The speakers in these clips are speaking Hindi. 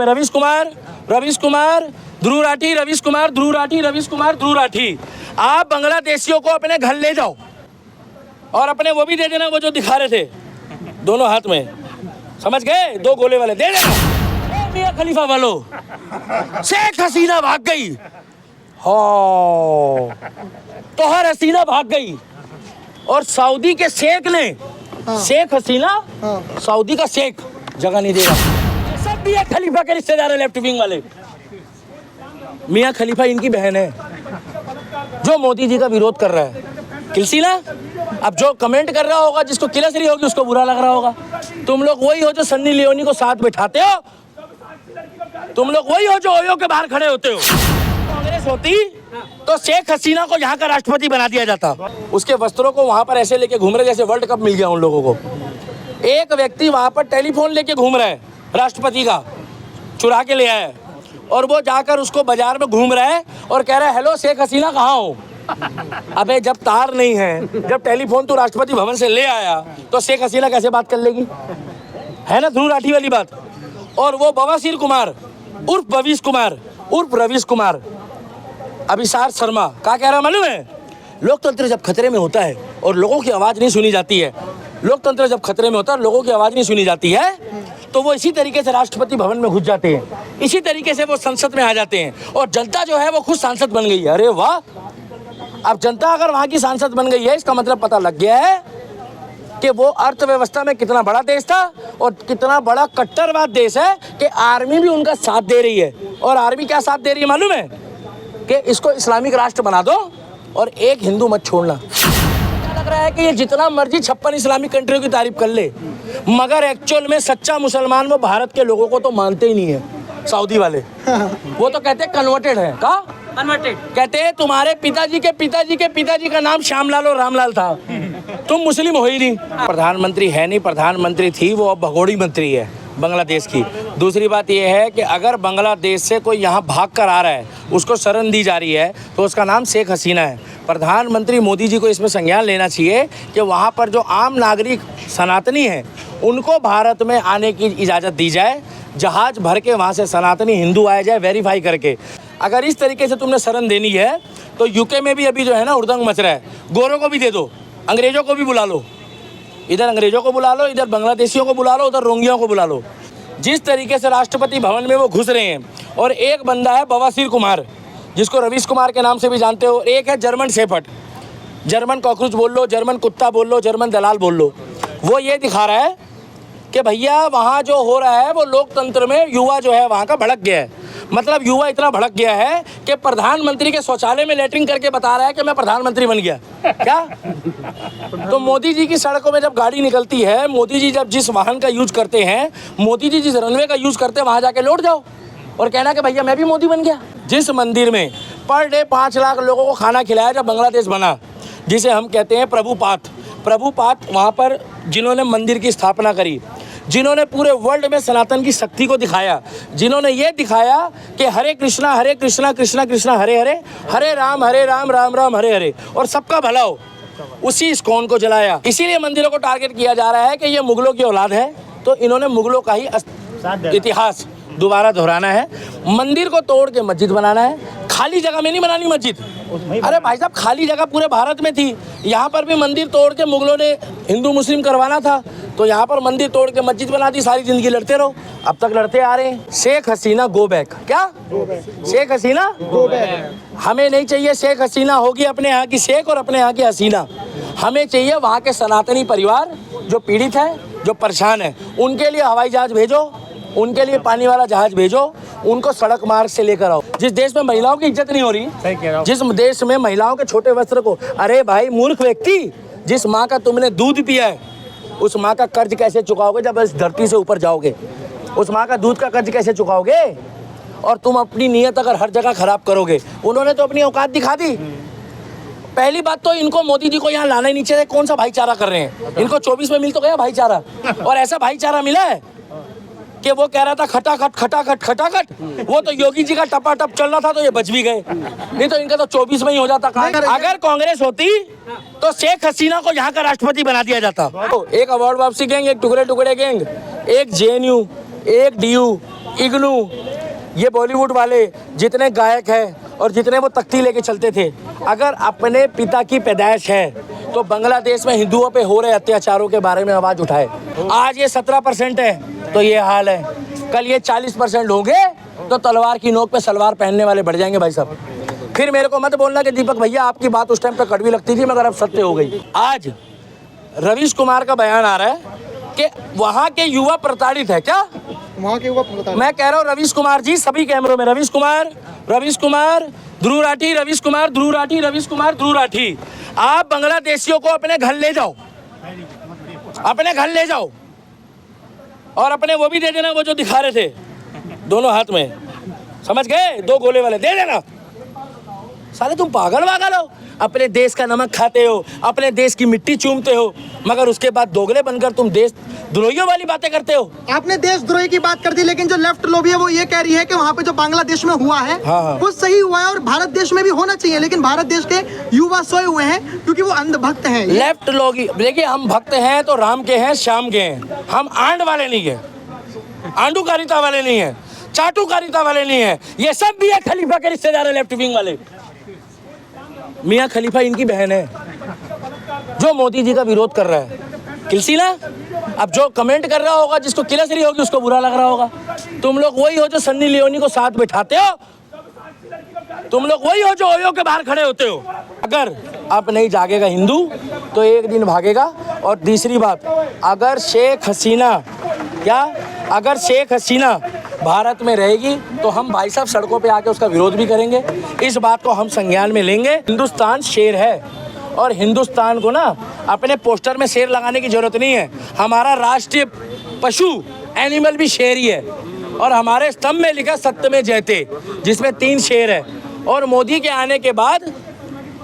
रवीश कुमार ध्रुव राठी, आप बांग्लादेशियों को अपने घर ले जाओ और अपने वो भी दे देना, वो जो दिखा रहे थे दोनों हाथ में, समझ गए, 2 गोले वाले दे देना। मियां खलीफा वालों, शेख हसीना भाग गई, तोहर हसीना भाग गई और सऊदी के शेख ने, शेख हसीना सऊदी का शेख जगह नहीं देगा। सब मियां खलीफा के रिश्तेदार है, लेफ्ट विंग वाले। मियां खलीफा इनकी बहन है जो मोदी जी का विरोध कर रहा है। किलसी ना, अब जो कमेंट कर रहा होगा, जिसको किलसरी होगी उसको बुरा लग रहा होगा। तुम लोग वही हो जो सन्नी लियोनी को साथ बैठाते हो, तुम लोग वही हो जो ओयो के बाहर खड़े होते हो। कांग्रेस होती तो शेख हसीना को यहाँ का राष्ट्रपति बना दिया जाता। उसके वस्त्रों को वहां पर ऐसे लेके घूम रहे जैसे वर्ल्ड कप मिल गया उन लोगों को। एक व्यक्ति वहां पर टेलीफोन लेके घूम रहा है, राष्ट्रपति का चुरा के ले आया है, और वो जाकर उसको बाजार में घूम रहा है और कह रहा है हेलो शेख हसीना कहाँ हो। अबे जब तार नहीं है, जब टेलीफोन तो राष्ट्रपति भवन से ले आया, तो शेख हसीना कैसे बात कर लेगी, है ना, ध्रुव राठी वाली बात। और वो बवासीर कुमार उर्फ भवीश कुमार उर्फ रवीश कुमार अभिसार शर्मा क्या कह रहा मालूम है, लोकतंत्र जब खतरे में होता है और लोगों की आवाज़ नहीं सुनी जाती है, लोकतंत्र जब खतरे में होता है, लोगों की आवाज़ नहीं सुनी जाती है, तो वो इसी तरीके से राष्ट्रपति भवन में घुस जाते हैं, इसी तरीके से वो संसद में आ जाते हैं, और जनता जो है वो खुद सांसद बन गई है। अरे वाह, अब जनता अगर वहाँ की सांसद बन गई है, इसका मतलब पता लग गया है कि वो अर्थव्यवस्था में कितना बड़ा देश था और कितना बड़ा कट्टरवाद देश है, कि आर्मी भी उनका साथ दे रही है। और आर्मी क्या साथ दे रही है मालूम है, कि इसको इस्लामिक राष्ट्र बना दो और एक हिंदू मत छोड़ना। लग रहा है कि ये जितना मर्जी 56 इस्लामिक कंट्रियों की तारीफ कर ले, मगर एक्चुअल में सच्चा मुसलमान वो भारत के लोगों को तो मानते ही नहीं है, सऊदी वाले। वो तो कहते हैं कन्वर्टेड है, का कन्वर्टेड, कहते हैं तुम्हारे पिताजी के पिताजी के पिताजी का नाम श्यामलाल और रामलाल था, तुम मुस्लिम हो ही नहीं। प्रधानमंत्री है नहीं, प्रधानमंत्री थी वो, अब भगोड़ी मंत्री है बांग्लादेश की। दूसरी बात यह है कि अगर बांग्लादेश से कोई यहाँ भाग कर आ रहा है, उसको शरण दी जा रही है, तो उसका नाम शेख हसीना है। प्रधानमंत्री मोदी जी को इसमें संज्ञान लेना चाहिए कि वहाँ पर जो आम नागरिक सनातनी हैं, उनको भारत में आने की इजाज़त दी जाए, जहाज़ भर के वहाँ से सनातनी हिंदू आए जाए वेरीफाई करके। अगर इस तरीके से तुमने शरण देनी है, तो यूके में भी अभी जो है ना हुड़दंग मच रहा है, गोरों को भी दे दो, अंग्रेज़ों को भी बुला लो, इधर अंग्रेज़ों को बुला लो, इधर बांग्लादेशियों को बुला लो, उधर रोंगियों को बुला लो। जिस तरीके से राष्ट्रपति भवन में वो घुस रहे हैं, और एक बंदा है बवासीर कुमार, जिसको रवीश कुमार के नाम से भी जानते हो, एक है जर्मन शेफर्ड, जर्मन कॉकरोच बोल लो, जर्मन कुत्ता बोल लो, जर्मन दलाल बोल लो। वो ये दिखा रहा है कि भैया वहाँ जो हो रहा है वो लोकतंत्र में युवा जो है वहाँ का भड़क गया है। मतलब युवा इतना भड़क गया है कि प्रधानमंत्री के शौचालय में लेटरिंग करके बता रहा है कि मैं प्रधानमंत्री बन गया। क्या? तो मोदी जी की सड़कों में जब गाड़ी निकलती है, मोदी जी जब जिस वाहन का यूज करते हैं, मोदी जी जिस रनवे का यूज करते हैं, वहाँ जाके लौट जाओ और कहना कि भैया मैं भी मोदी बन गया। जिस मंदिर में पर डे 5 लाख लोगों को खाना खिलाया जब बांग्लादेश बना, जिसे हम कहते हैं प्रभुपात, वहाँ पर जिन्होंने मंदिर की स्थापना करी, जिन्होंने पूरे वर्ल्ड में सनातन की शक्ति को दिखाया, जिन्होंने ये दिखाया कि हरे कृष्णा कृष्णा कृष्णा हरे हरे, हरे राम राम राम हरे हरे, और सबका भला हो, उसी इस्कॉन को जलाया। इसीलिए मंदिरों को टारगेट किया जा रहा है कि ये मुगलों की औलाद है, तो इन्होंने मुगलों का ही इतिहास दोबारा दोहराना है। मंदिर को तोड़ के मस्जिद बनाना है, खाली जगह में नहीं बनानी मस्जिद। अरे भाई साहब, खाली जगह पूरे भारत में थी, यहाँ पर भी मंदिर तोड़ के मुगलों ने हिंदू मुस्लिम करवाना था, तो यहाँ पर मंदिर तोड़ के मस्जिद बना दी। सारी जिंदगी लड़ते रहो, अब तक लड़ते आ रहे हैं। Sheikh Hasina go back. क्या शेख हसीना गो बैक? हमें नहीं चाहिए शेख हसीना, होगी अपने यहाँ की शेख और अपने यहाँ की हसीना। हमें चाहिए वहाँ के सनातनी परिवार जो पीड़ित है, जो परेशान है, उनके लिए हवाई जहाज भेजो, उनके लिए पानी वाला जहाज भेजो, उनको सड़क मार्ग से लेकर आओ। जिस देश में महिलाओं की इज्जत नहीं हो रही, जिस देश में महिलाओं के छोटे वस्त्र को, अरे भाई मूर्ख व्यक्ति, जिस माँ का तुमने दूध पिया है, उस माँ का कर्ज कैसे चुकाओगे जब इस धरती से ऊपर जाओगे? उस माँ का दूध का कर्ज कैसे चुकाओगे? और तुम अपनी नीयत अगर हर जगह खराब करोगे। उन्होंने तो अपनी औकात दिखा दी। पहली बात तो इनको मोदी जी को यहाँ लाना ही नहीं चाहिए। कौन सा भाईचारा कर रहे हैं? इनको 24 में मिल तो गया भाईचारा, और ऐसा भाईचारा मिला है कि वो कह रहा था खटाखट खटाखट खटाखट, वो तो योगी जी का टपाटप चल रहा था, तो ये बच भी गए, नहीं तो इनका तो 24 में ही हो जाता। अगर कांग्रेस होती तो शेख हसीना को यहाँ का राष्ट्रपति बना दिया जाता। तो एक अवार्ड वापसी गैंग, एक टुकड़े टुकड़े गैंग, एक JNU, एक DU, इग्नू, ये बॉलीवुड वाले जितने गायक हैं और जितने वो तख्ती लेके चलते थे, अगर अपने पिता की पैदाइश है तो बांग्लादेश में हिंदुओं पे हो रहे अत्याचारों के बारे में आवाज़ उठाए। आज ये 17% है तो ये हाल है, कल ये 40% होंगे तो तलवार की नोक पे सलवार पहनने वाले बढ़ जाएंगे भाई साहब। फिर मेरे को मत बोलना कि दीपक भैया आपकी बात उस टाइम पे कड़वी लगती थी मगर अब सत्य हो गई। आज रवीश कुमार का बयान आ रहा है कि वहाँ के युवा प्रताड़ित है। क्या वहाँ के युवा प्रताड़ित? मैं कह रहा हूँ रवीश कुमार जी, सभी कैमरों में रवीश कुमार ध्रुव राठी, रवीश कुमार ध्रुव राठी, रवीश कुमार ध्रुव राठी, आप बांग्लादेशियों को अपने घर ले जाओ, अपने घर ले जाओ और अपने वो भी दे देना, वो जो दिखा रहे थे दोनों हाथ में, समझ गए, 2 गोले वाले दे देना। साले तुम पागल वागल हो, अपने देश का नमक खाते हो, अपने देश की मिट्टी चूमते हो, मगर उसके बाद दोगले बनकर तुम देश द्रोहियों वाली बातें करते हो। आपने देशद्रोही की बात कर दी, लेकिन जो लेफ्ट लॉबी है वो ये कह रही है कि वहाँ पे जो बांग्लादेश में हुआ है वो सही हुआ है और भारत देश में भी होना चाहिए, लेकिन भारत देश के युवा सोए हुए हैं क्योंकि वो अंधभक्त हैं। लेफ्ट लॉबी, देखिए हम भक्त हैं तो राम के हैं, श्याम के हैं, हम आंड वाले नहीं है, आंडूकारिता वाले नहीं है, चाटुकारिता वाले नहीं है, ये सब भी है खलीफा के रिश्तेदार है, लेफ्ट विंग वाले। मियाँ खलीफा इनकी बहन है जो मोदी जी का विरोध कर रहा है, किलसी ना। अब जो कमेंट कर रहा होगा, जिसको किलसरी होगी उसको बुरा लग रहा होगा। तुम लोग वही हो जो सन्नी लियोनी को साथ बिठाते हो, तुम लोग वही हो जो ओयो के बाहर खड़े होते हो। अगर अब नहीं जागेगा हिंदू तो एक दिन भागेगा। और तीसरी बात, अगर शेख हसीना भारत में रहेगी तो हम भाई साहब सड़कों पे आके उसका विरोध भी करेंगे, इस बात को हम संज्ञान में लेंगे। हिंदुस्तान शेर है और हिंदुस्तान को ना अपने पोस्टर में शेर लगाने की जरूरत नहीं है, हमारा राष्ट्रीय पशु एनिमल भी शेर ही है और हमारे स्तंभ में लिखा सत्य में जयते, जिसमें 3 शेर है और मोदी के आने के बाद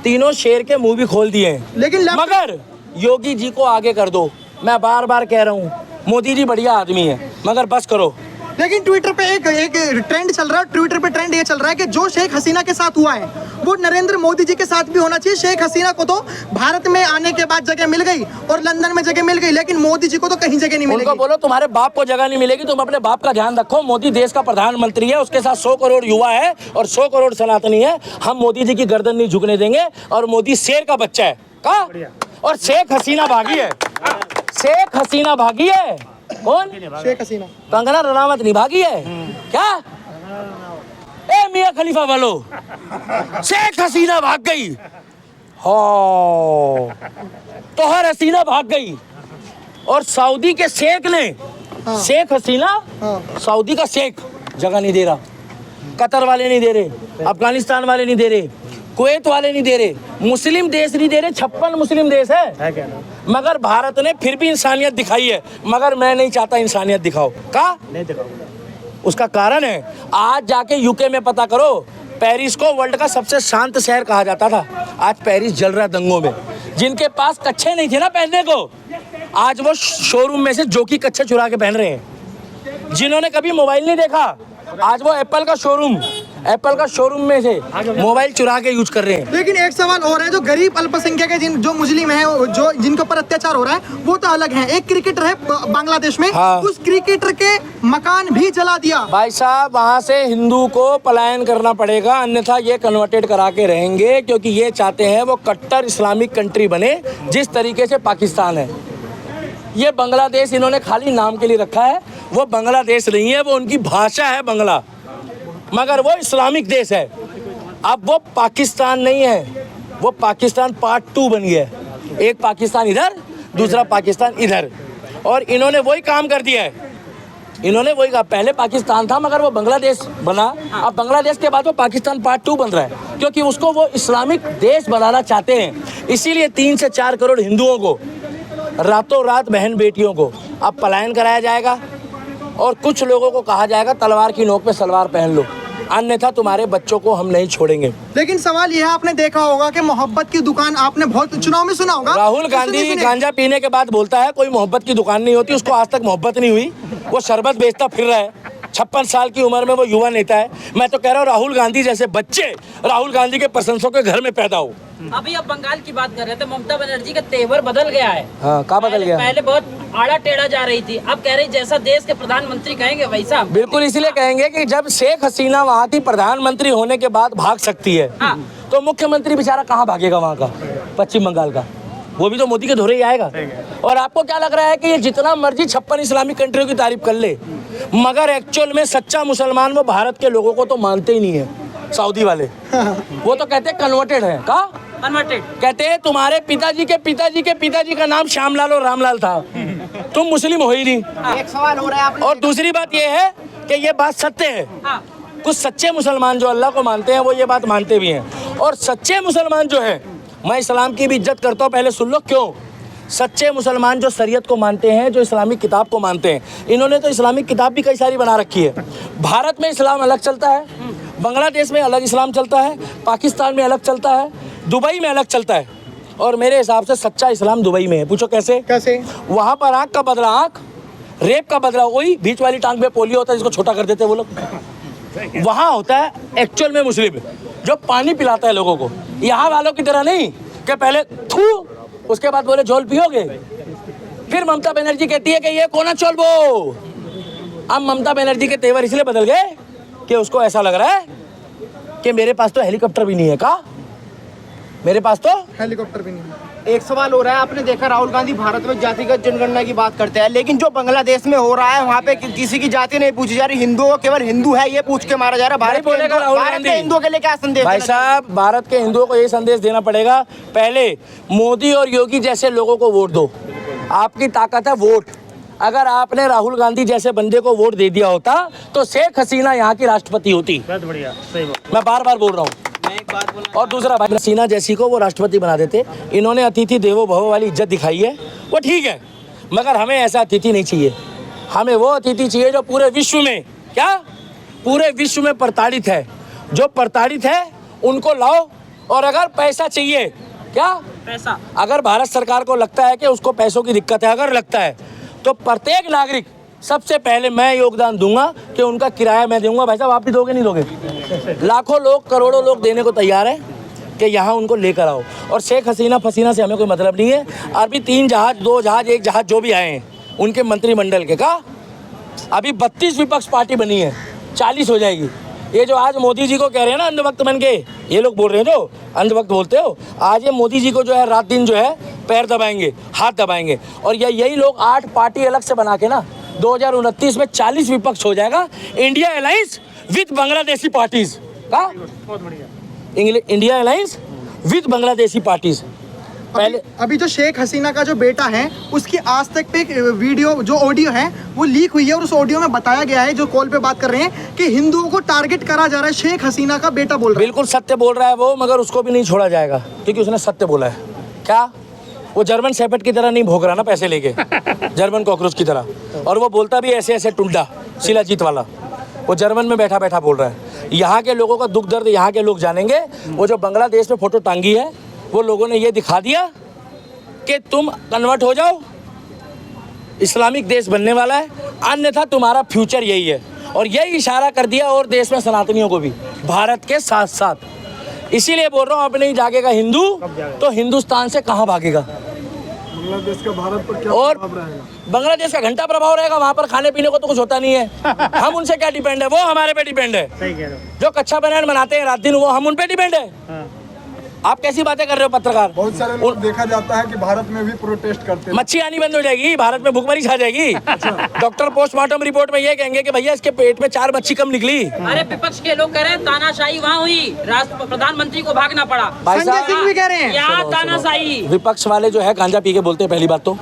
तीनों शेर के मुंह भी खोल दिए हैं। लेकिन मगर योगी जी को आगे कर दो, मैं बार बार कह रहा हूँ मोदी जी बढ़िया आदमी है मगर बस करो। लेकिन ट्विटर पे एक ट्रेंड चल रहा है, ट्विटर पे ट्रेंड ये चल रहा है कि जो शेख हसीना के साथ हुआ है वो नरेंद्र मोदी जी के साथ भी होना चाहिए। शेख हसीना को तो भारत में आने के बाद जगह मिल गई और लंदन में जगह मिल गई, लेकिन मोदी जी को तो कहीं जगह नहीं मिलेगी। उनको बोलो तुम्हारे बाप को जगह नहीं मिलेगी, तुम अपने बाप का ध्यान रखो। मोदी देश का प्रधानमंत्री है, उसके साथ 100 करोड़ युवा है और 100 करोड़ सनातनी है। हम मोदी जी की गर्दन नहीं झुकने देंगे और मोदी शेर का बच्चा है का, और शेख हसीना भागी है, शेख हसीना भागी है। कौन? शेख हसीना। कंगना रनावत नहीं भागी है क्या? ए मियाँ खलीफा वालो, शेख हसीना भाग गई हो तो हर हसीना भाग गई और सऊदी के शेख ने शेख हसीना सऊदी का शेख जगह नहीं दे रहा, कतर वाले नहीं दे रहे, अफगानिस्तान वाले नहीं दे रहे, कुवैत वाले नहीं दे रहे, मुस्लिम देश नहीं दे रहे। 56 मुस्लिम देश है मगर भारत ने फिर भी इंसानियत दिखाई है, मगर मैं नहीं चाहता इंसानियत दिखाओ का नहीं दिखाओ। उसका कारण है आज जाके यूके में पता करो, पेरिस को वर्ल्ड का सबसे शांत शहर कहा जाता था, आज पेरिस जल रहा दंगों में। जिनके पास कच्छे नहीं थे ना पहनने को, आज वो शोरूम में से जोकी कच्छे चुरा के पहन रहे हैं। जिन्होंने कभी मोबाइल नहीं देखा, आज वो एप्पल का शोरूम में से मोबाइल चुरा के यूज कर रहे हैं। लेकिन एक सवाल और है, जो गरीब अल्पसंख्यक है, जो मुस्लिम है, जो जिनके ऊपर अत्याचार हो रहा है वो तो अलग है। एक क्रिकेटर है बांग्लादेश में, उस क्रिकेटर के मकान भी जला दिया। भाई साहब वहाँ से हिंदू को पलायन करना पड़ेगा, अन्यथा ये कन्वर्टेड करा के रहेंगे, क्योंकि ये चाहते हैं वो कट्टर इस्लामिक कंट्री बने जिस तरीके से पाकिस्तान है। ये बांग्लादेश इन्होंने खाली नाम के लिए रखा है, वो बांग्लादेश नहीं है, वो उनकी भाषा है बांग्ला, मगर वो इस्लामिक देश है। अब वो पाकिस्तान नहीं है, वो पाकिस्तान पार्ट 2 बन गया है, एक पाकिस्तान इधर दूसरा पाकिस्तान इधर, और इन्होंने वही काम कर दिया है। इन्होंने वही कहा, पहले पाकिस्तान था मगर वो बांग्लादेश बना, अब बांग्लादेश के बाद वो पाकिस्तान पार्ट 2 बन रहा है, क्योंकि उसको वो इस्लामिक देश बनाना चाहते हैं। इसीलिए 3 से 4 करोड़ हिंदुओं को रातों रात, बहन बेटियों को अब पलायन कराया जाएगा और कुछ लोगों को कहा जाएगा तलवार की नोक पे सलवार पहन लो, अन्यथा तुम्हारे बच्चों को हम नहीं छोड़ेंगे। लेकिन सवाल यह, आपने देखा होगा कि मोहब्बत की दुकान, आपने बहुत चुनाव में सुना होगा, राहुल गांधी गांजा पीने के बाद बोलता है कोई मोहब्बत की दुकान नहीं होती, उसको आज तक मोहब्बत नहीं हुई, वो शरबत बेचता फिर रहा है। 56 साल की उम्र में वो युवा नेता है। मैं तो कह रहा हूँ राहुल गांधी जैसे बच्चे राहुल गांधी के प्रशंसकों के घर में पैदा हो। अभी अब बंगाल की बात कर रहे थे, ममता बनर्जी का तेवर बदल गया है। हाँ, कहाँ बदल गया? पहले बहुत आड़ा टेढ़ा जा रही थी, अब कह रही जैसा देश के प्रधानमंत्री कहेंगे वैसा। बिल्कुल, इसलिए कहेंगे कि जब शेख हसीना वहाँ की प्रधानमंत्री होने के बाद भाग सकती है, हाँ। तो मुख्यमंत्री बेचारा कहाँ भागेगा वहाँ का, पश्चिम बंगाल का? वो भी तो मोदी के धोरे ही आएगा। और आपको क्या लग रहा है कि ये जितना मर्जी 56 इस्लामिक कंट्रियों की तारीफ कर ले, मगर एक्चुअल में सच्चा मुसलमान वो भारत के लोगों को तो मानते ही नहीं है, सऊदी वाले। वो तो कहते हैं कन्वर्टेड है। का कन्वर्टेड कहते हैं तुम्हारे पिताजी के पिताजी के पिताजी का नाम श्यामलाल और रामलाल था, तुम मुस्लिम हो ही नहीं। एक सवाल हो रहा है आपने। और दूसरी बात ये है कि ये बात सत्य है। हाँ। कुछ सच्चे मुसलमान जो अल्लाह को मानते हैं वो ये बात मानते भी हैं। और सच्चे मुसलमान जो है, मैं इस्लाम की भी इज्जत करता हूँ, पहले सुन लो क्यों। सच्चे मुसलमान जो शरीयत को मानते हैं, जो इस्लामिक किताब को मानते हैं, इन्होंने तो इस्लामिक किताब भी कई सारी बना रखी है। भारत में इस्लाम अलग चलता है, बांग्लादेश में अलग इस्लाम चलता है, पाकिस्तान में अलग चलता है, दुबई में अलग चलता है। और मेरे हिसाब से सच्चा इस्लाम दुबई में है। पूछो कैसे? कैसे? वहाँ पर आँख का बदला आँख, रेप का बदला वही, बीच वाली टांग में पोलियो होता है जिसको छोटा कर देते हैं वो लोग। वहाँ होता है एक्चुअल में मुस्लिम जो पानी पिलाता है लोगों को। यहाँ वालों की तरह नहीं कि पहले थू उसके बाद बोले झोल पियोगे। फिर ममता बनर्जी कहती है कि ये कोना चोल बो। अब ममता बनर्जी के तेवर इसलिए बदल गए कि उसको ऐसा लग रहा है कि मेरे पास तो हेलीकॉप्टर भी नहीं है। का मेरे पास तो हेलीकॉप्टर भी नहीं है। एक सवाल हो रहा है, आपने देखा राहुल गांधी भारत में जातिगत जनगणना की बात करते हैं, लेकिन जो बांग्लादेश में हो रहा है वहाँ पे किसी की जाति नहीं पूछी जा रही, हिंदुओं को केवल हिंदू है ये पूछ के मारा जा रहा है। नहीं बोलेगा राहुल गांधी। हिंदुओं के लिए क्या संदेश? भाई साहब, भारत के हिंदुओं को ये संदेश देना पड़ेगा, पहले मोदी और योगी जैसे लोगों को वोट दो। आपकी ताकत है वोट। अगर आपने राहुल गांधी जैसे बंदे को वोट दे दिया होता तो शेख हसीना यहाँ की राष्ट्रपति होती। बहुत बढ़िया, सही बात। मैं बार बार बोल रहा हूँ। एक बात बोलना, और दूसरा, भाई हसीना जैसी को वो राष्ट्रपति बना देते। इन्होंने अतिथि देवो भव वाली इज्जत दिखाई है, वो ठीक है, मगर हमें ऐसा अतिथि नहीं चाहिए। हमें वो अतिथि चाहिए जो पूरे विश्व में, क्या पूरे विश्व में प्रताड़ित है। जो प्रताड़ित है उनको लाओ। और अगर पैसा चाहिए, क्या पैसा, अगर भारत सरकार को लगता है कि उसको पैसों की दिक्कत है, अगर लगता है, तो प्रत्येक नागरिक सबसे पहले मैं योगदान दूंगा कि उनका किराया मैं दूंगा। भाई साहब, आप भी दोगे नहीं दोगे? लाखों लोग, करोड़ों लोग देने को तैयार हैं कि यहाँ उनको लेकर आओ। और शेख हसीना फसीना से हमें कोई मतलब नहीं है। अभी 3 जहाज, 2 जहाज, 1 जहाज जो भी आए हैं उनके मंत्रिमंडल के का अभी 32 विपक्ष पार्टी बनी है, 40 हो जाएगी। ये जो आज मोदी जी को कह रहे हैं ना अंधभक्त बन के, ये लोग बोल रहे हैं जो अंधभक्त बोलते हो, आज ये मोदी जी को जो है रात दिन जो है पैर दबाएंगे, हाथ दबाएंगे। और यही लोग 8 पार्टी अलग से बना के ना 2029 में 40 विपक्ष हो जाएगा। India alliance with Bangladeshi parties का, बहुत बढ़िया। India alliance with Bangladeshi parties. पहले अभी जो शेख हसीना का जो बेटा है उसकी आज तक पे एक वीडियो, जो ऑडियो है वो लीक हुई है, और उस ऑडियो में बताया गया है, जो कॉल पे बात कर रहे हैं, कि हिंदुओं को टारगेट करा जा रहा है। शेख हसीना का बेटा बोल रहा है। बिल्कुल सत्य बोल रहा है वो, मगर उसको भी नहीं छोड़ा जाएगा क्योंकि उसने सत्य बोला है। क्या वो जर्मन शेफर्ड की तरह नहीं भोग रहा ना पैसे लेके, जर्मन कॉकरोच की तरह। और वो बोलता भी ऐसे ऐसे टुंडा शिलाजीत वाला, वो जर्मन में बैठा बैठा बोल रहा है। यहाँ के लोगों का दुख दर्द यहाँ के लोग जानेंगे। वो जो बांग्लादेश में फोटो टांगी है, वो लोगों ने ये दिखा दिया कि तुम कन्वर्ट हो जाओ, इस्लामिक देश बनने वाला है, अन्यथा तुम्हारा फ्यूचर यही है। और यही इशारा कर दिया और देश में सनातनियों को भी, भारत के साथ साथ। इसीलिए बोल रहा हूँ, अब नहीं जागेगा हिंदू तो हिंदुस्तान से कहाँ भागेगा? बांग्लादेश का भारत पर क्या और प्रभाव रहेगा? बांग्लादेश का घंटा प्रभाव रहेगा। वहाँ पर खाने पीने को तो कुछ होता नहीं है। हम उनसे क्या डिपेंड है? वो हमारे पे डिपेंड है। सही कह रहे हो। जो कच्चा बनान बनाते हैं रात दिन, वो हम उन पे डिपेंड है। हाँ। आप कैसी बातें कर रहे हो पत्रकार? बहुत सारे लोग देखा जाता है कि भारत में भी प्रोटेस्ट करते हैं। मच्छी आनी बंद हो जाएगी, भारत में भूखमरी छा जाएगी। डॉक्टर पोस्टमार्टम रिपोर्ट में ये कहेंगे कि भैया इसके पेट में 4 मच्छी कम निकली। अरे विपक्ष के लोग कह रहे हैं तानाशाही वहाँ हुई, राष्ट्र प्रधानमंत्री को भागना पड़ा। भाई संजय साहब, सिंह भी कह रहे हैं। यहाँ तानाशाही। विपक्ष वाले जो है गांजा पी के बोलते हैं। पहली बात तो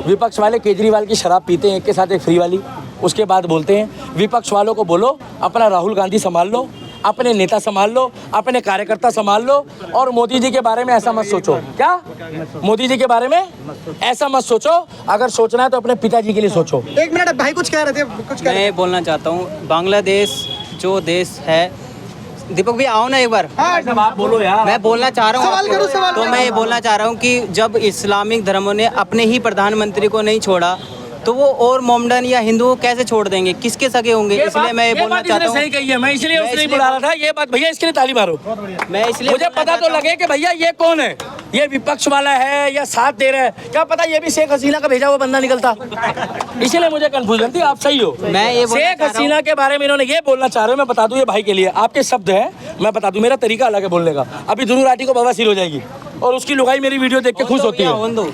विपक्ष वाले केजरीवाल की शराब पीते हैं, एक के साथ एक फ्री वाली। उसके बाद बोलते हैं विपक्ष वालों को बोलो अपना राहुल गांधी संभाल लो, अपने नेता संभाल लो, अपने कार्यकर्ता संभाल लो, और मोदी जी के बारे में ऐसा मत सोचो। क्या मोदी जी के बारे में ऐसा मत सोचो? अगर सोचना है तो अपने पिताजी के लिए सोचो। 1 मिनट, भाई कुछ कह रहे थे, कुछ कह रहे मैं बोलना चाहता हूँ, बांग्लादेश जो देश है, दीपक भी आओ ना एक बार। आप बोलो यार। मैं बोलना चाह रहा हूँ सवाल करो, सवाल तो करो। मैं ये बोलना चाह रहा हूँ कि जब इस्लामिक धर्मों ने अपने ही प्रधानमंत्री को नहीं छोड़ा, तो वो और मोमडन या हिंदू को कैसे छोड़ देंगे, किसके सगे होंगे? इसलिए मैं ये बोलना बात चाहता इसने सही हूँ, कही है, मैं इसलिए मैं उसने इसलिए बुला रहा था ये बात। भैया इसके लिए ताली मारो। मैं इसलिए मुझे बोलना पता तो चाहता हूँ- लगे कि भैया ये कौन है, ये विपक्ष वाला है या साथ दे रहा है, क्या पता ये भी शेख हसीना का भेजा हुआ बंदा निकलता। इसलिए मुझे कंफ्यूजन थी। आप सही हो। मैं ये बोलना शेख चाह रहा हूँ- हसीना के बारे में इन्होंने ये बोलना चाह रहे हो, मैं बता दूं ये भाई के लिए आपके शब्द हैं, मैं बता दूं मेरा तरीका अलग है बोलने का। अभी दुनू राठी को बवासीर हो जाएगी और उसकी लुगाई मेरी वीडियो देख के खुश होती है। होने दो।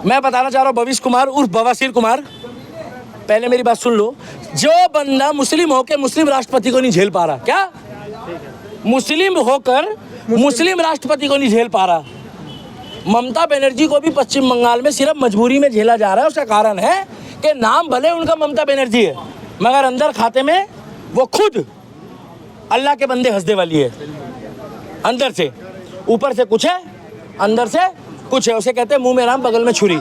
मैं बताना चाह रहा हूँ भविष्य कुमार उर्फ बवासीर कुमार, पहले मेरी बात सुन लो। जो बंदा मुस्लिम होकर मुस्लिम राष्ट्रपति को नहीं झेल पा रहा, क्या मुस्लिम होकर मुस्लिम राष्ट्रपति को नहीं झेल पा रहा, ममता बनर्जी को भी पश्चिम बंगाल में सिर्फ मजबूरी में झेला जा रहा है। उसका कारण है कि नाम भले उनका ममता बनर्जी है मगर अंदर खाते में वो खुद अल्लाह के बंदे हंसदे वाली है। अंदर से, ऊपर से कुछ है, अंदर से कुछ है। उसे कहते हैं मुंह में राम बगल में छुरी।